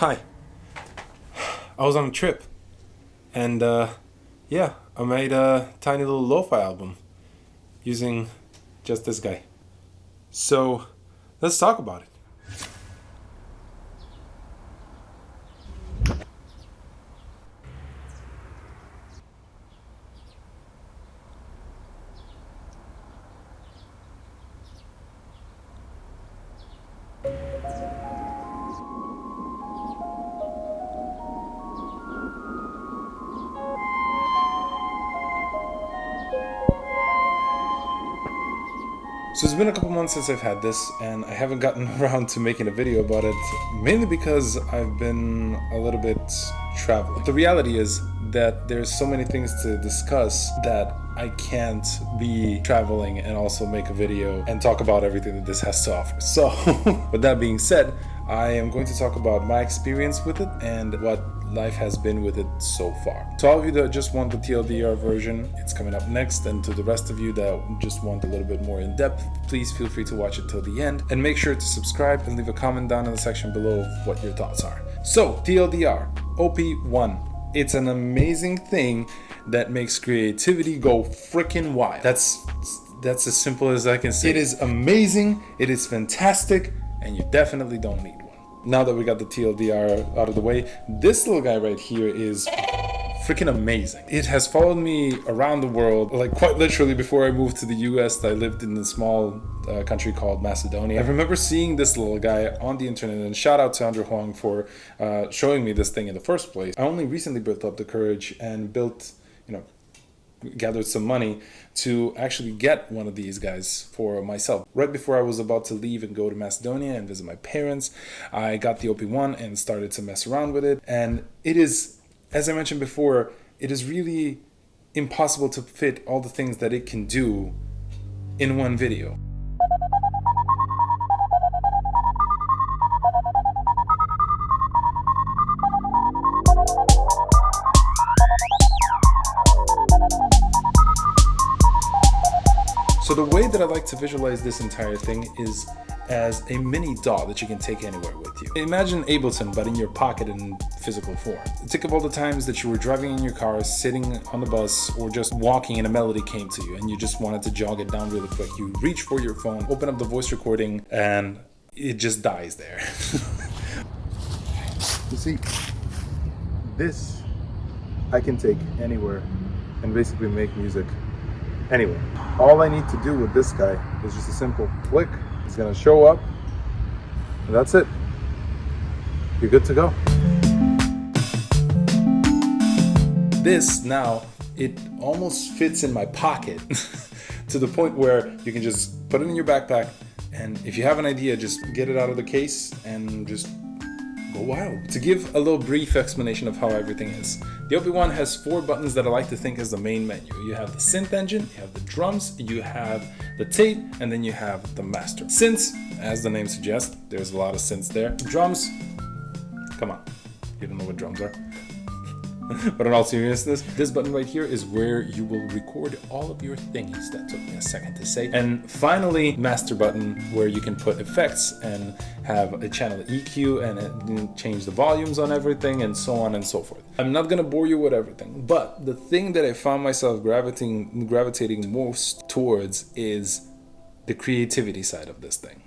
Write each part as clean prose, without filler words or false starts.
Hi. I was on a trip, and yeah, I made a tiny little lo-fi album using just this guy. So let's talk about it. So it's been a couple months since I've had this, and I haven't gotten around to making a video about it, mainly because I've been a little bit traveling. The reality is that there's so many things to discuss that I can't be traveling and also make a video and talk about everything that this has to offer. So, with that being said, I am going to talk about my experience with it and what life has been with it so far. To all of you that just want the TLDR version, it's coming up next, and to the rest of you that just want a little bit more in depth, please feel free to watch it till the end, and make sure to subscribe and leave a comment down in the section below of what your thoughts are. So, TLDR, OP-1. It's an amazing thing that makes creativity go freaking wild. That's as simple as I can say. It is amazing, it is fantastic, and you definitely don't need one. Now that we got the TLDR out of the way, this little guy right here is freaking amazing. It has followed me around the world, like quite literally. Before I moved to the US, I lived in a small country called Macedonia. I remember seeing this little guy on the internet, and shout out to Andrew Huang for showing me this thing in the first place. I only recently built up the courage and gathered some money to actually get one of these guys for myself. Right before I was about to leave and go to Macedonia and visit my parents, I got the OP-1 and started to mess around with it. And it is, as I mentioned before, it is really impossible to fit all the things that it can do in one video. So the way that I like to visualize this entire thing is as a mini DAW that you can take anywhere with you. Imagine Ableton, but in your pocket in physical form. Think of all the times that you were driving in your car, sitting on the bus, or just walking and a melody came to you and you just wanted to jog it down really quick. You reach for your phone, open up the voice recording, and it just dies there. You see, this I can take anywhere and basically make music anyway. All I need to do with this guy is just a simple click. It's gonna show up, and that's it. You're good to go. This now, it almost fits in my pocket to the point where you can just put it in your backpack, and if you have an idea, just get it out of the case and just go wild. To give a little brief explanation of how everything is, the OP-1 has 4 buttons that I like to think as the main menu. You have the synth engine, you have the drums, you have the tape, and then you have the master. Synths, as the name suggests, there's a lot of synths there. Drums, come on, you don't know what drums are. But in all seriousness, this button right here is where you will record all of your thingies. That took me a second to say. And finally, master button, where you can put effects and have a channel EQ and change the volumes on everything and so on and so forth. I'm not gonna bore you with everything, but the thing that I found myself gravitating most towards is the creativity side of this thing.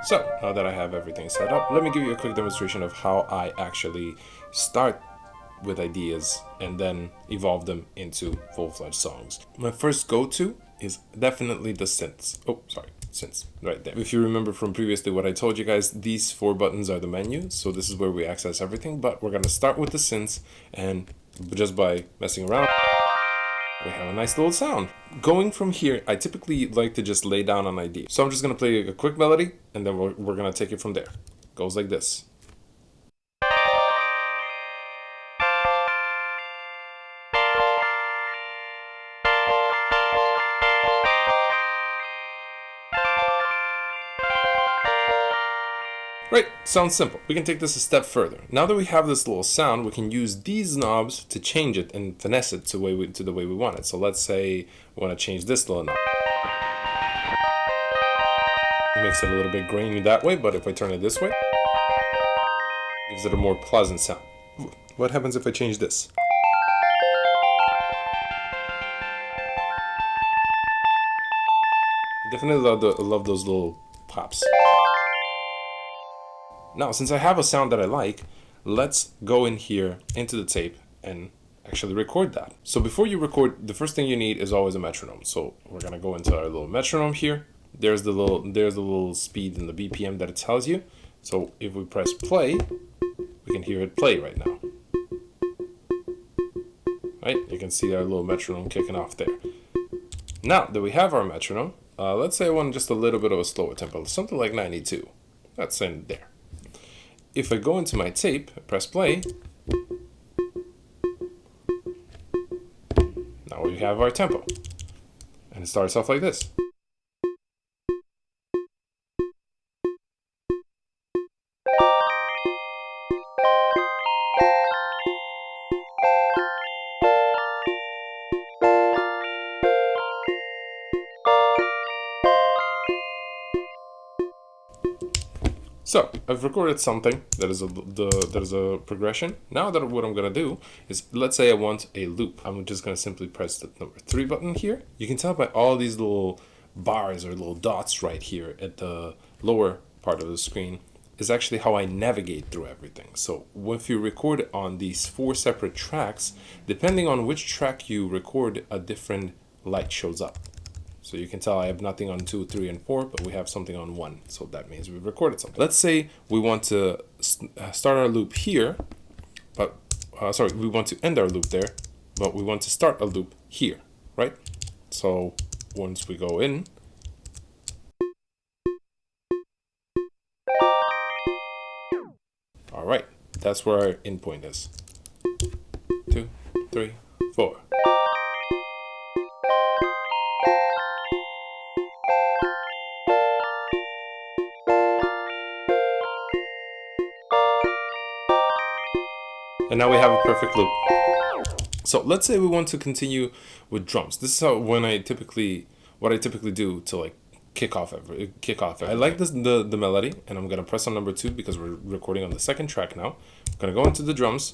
So, now that I have everything set up, let me give you a quick demonstration of how I actually start with ideas and then evolve them into full-fledged songs. My first go-to is definitely the synths. Oh, sorry, synths, right there. If you remember from previously what I told you guys, these 4 buttons are the menu, so this is where we access everything, but we're gonna start with the synths, and just by messing around, we have a nice little sound. Going from here, I typically like to just lay down an idea. So I'm just gonna play a quick melody, and then we're gonna take it from there. Goes like this. Right, sounds simple. We can take this a step further. Now that we have this little sound, we can use these knobs to change it and finesse it to the way we want it. So let's say we want to change this little knob. It makes it a little bit grainy that way, but if I turn it this way, it gives it a more pleasant sound. What happens if I change this? I definitely love those little pops. Now, since I have a sound that I like, let's go in here into the tape and actually record that. So before you record, the first thing you need is always a metronome. So we're gonna go into our little metronome here. There's the little speed and the BPM that it tells you. So if we press play, we can hear it play right now. Right? You can see our little metronome kicking off there. Now that we have our metronome, let's say I want just a little bit of a slower tempo, something like 92. That's in there. If I go into my tape, press play, now we have our tempo. And it starts off like this. So I've recorded something that is a progression. Now that what I'm gonna do is, let's say I want a loop. I'm just gonna simply press the number 3 button here. You can tell by all these little bars or little dots right here at the lower part of the screen is actually how I navigate through everything. So if you record on these 4 separate tracks, depending on which track you record, a different light shows up. So you can tell I have nothing on 2, 3, and 4, but we have something on 1. So that means we've recorded something. Let's say we want to start our loop here, but we want to end our loop there, but we want to start a loop here, right? So once we go in, all right, that's where our end point is. 2, 3, 4. And now we have a perfect loop. So let's say we want to continue with drums. This is what I typically do to like kick off. I like the melody, and I'm gonna press on number 2 because we're recording on the 2nd track now. I'm gonna go into the drums,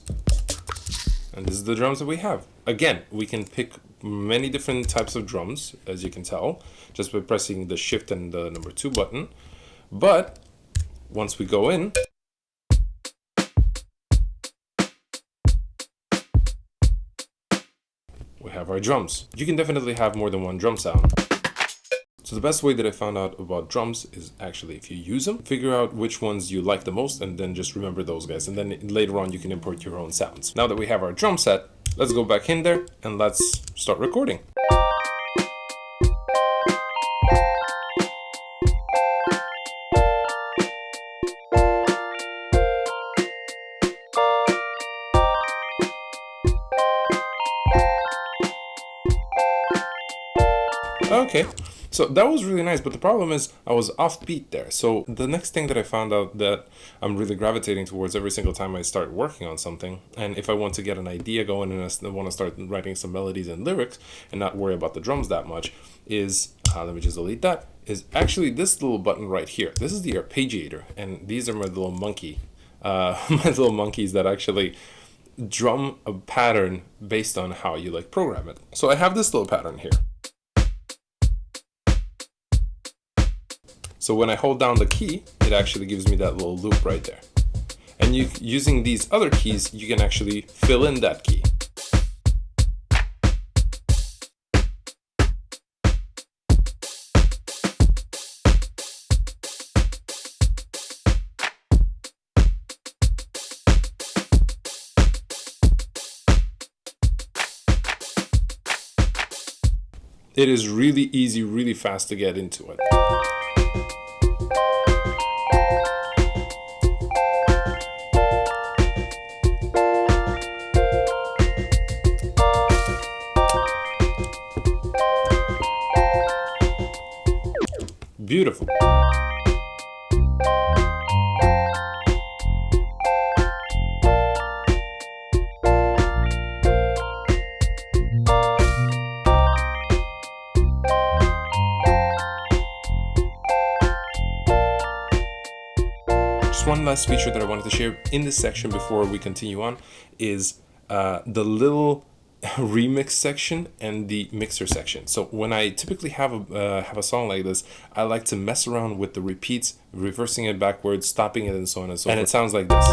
and this is the drums that we have. Again, we can pick many different types of drums, as you can tell, just by pressing the shift and the number 2 button. But once we go in, we have our drums. You can definitely have more than one drum sound. So the best way that I found out about drums is actually if you use them, figure out which ones you like the most, and then just remember those guys. And then later on you can import your own sounds. Now that we have our drum set, let's go back in there and let's start recording. Okay, so that was really nice, but the problem is I was offbeat there. So the next thing that I found out that I'm really gravitating towards every single time I start working on something, and if I want to get an idea going and I want to start writing some melodies and lyrics and not worry about the drums that much, is, let me just delete that, is actually this little button right here. This is the arpeggiator, and these are my little monkey, my little monkeys that actually drum a pattern based on how you like program it. So I have this little pattern here. So when I hold down the key, it actually gives me that little loop right there. And using these other keys, you can actually fill in that key. It is really easy, really fast to get into it. Beautiful. Just one last feature that I wanted to share in this section before we continue on is the little remix section and the mixer section. So when I typically have a song like this, I like to mess around with the repeats, reversing it backwards, stopping it, and so on and so forth. And it sounds like this.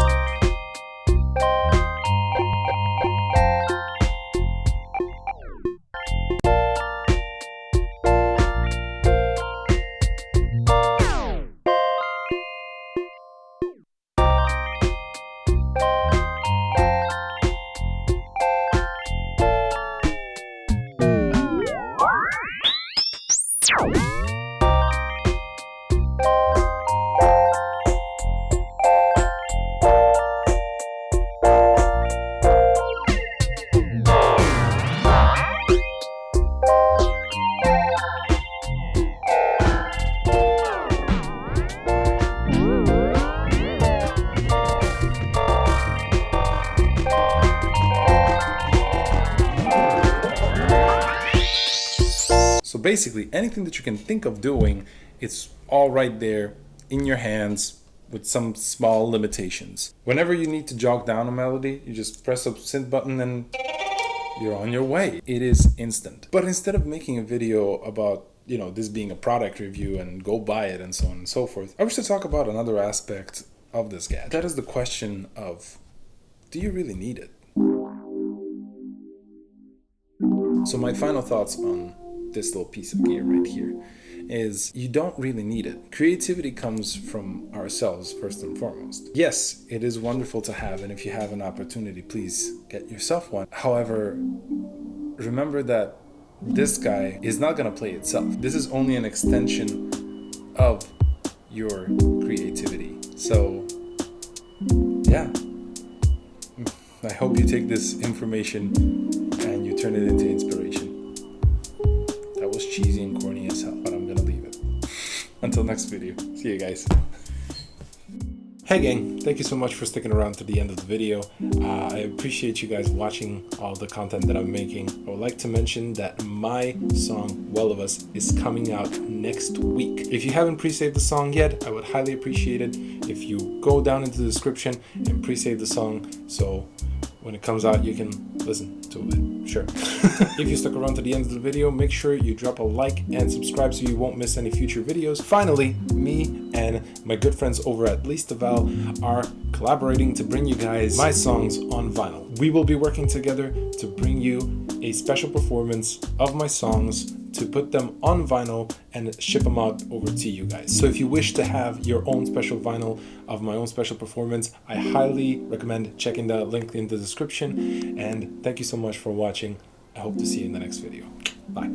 So basically, anything that you can think of doing, it's all right there in your hands with some small limitations. Whenever you need to jog down a melody, you just press a synth button and you're on your way. It is instant. But instead of making a video about, this being a product review and go buy it and so on and so forth, I wish to talk about another aspect of this gadget. That is the question of, do you really need it? So my final thoughts on this little piece of gear right here is you don't really need it. Creativity comes from ourselves first and foremost. Yes, it is wonderful to have, and if you have an opportunity, please get yourself one. However, remember that this guy is not going to play itself. This is only an extension of your creativity. So yeah, I hope you take this information and you turn it into inspiration. That was cheesy and corny as hell, but I'm gonna leave it. Until next video. See you guys. Hey gang, thank you so much for sticking around to the end of the video. I appreciate you guys watching all the content that I'm making. I would like to mention that my song, Well of Us, is coming out next week. If you haven't pre-saved the song yet, I would highly appreciate it if you go down into the description and pre-save the song, so when it comes out you can listen to it. Sure. If you stuck around to the end of the video, make sure you drop a like and subscribe so you won't miss any future videos. Finally, me and my good friends over at Least of Val are collaborating to bring you guys my songs on vinyl. We will be working together to bring you a special performance of my songs, to put them on vinyl and ship them out over to you guys. So if you wish to have your own special vinyl of my own special performance, I highly recommend checking the link in the description. And thank you so much for watching. I hope to see you in the next video. Bye.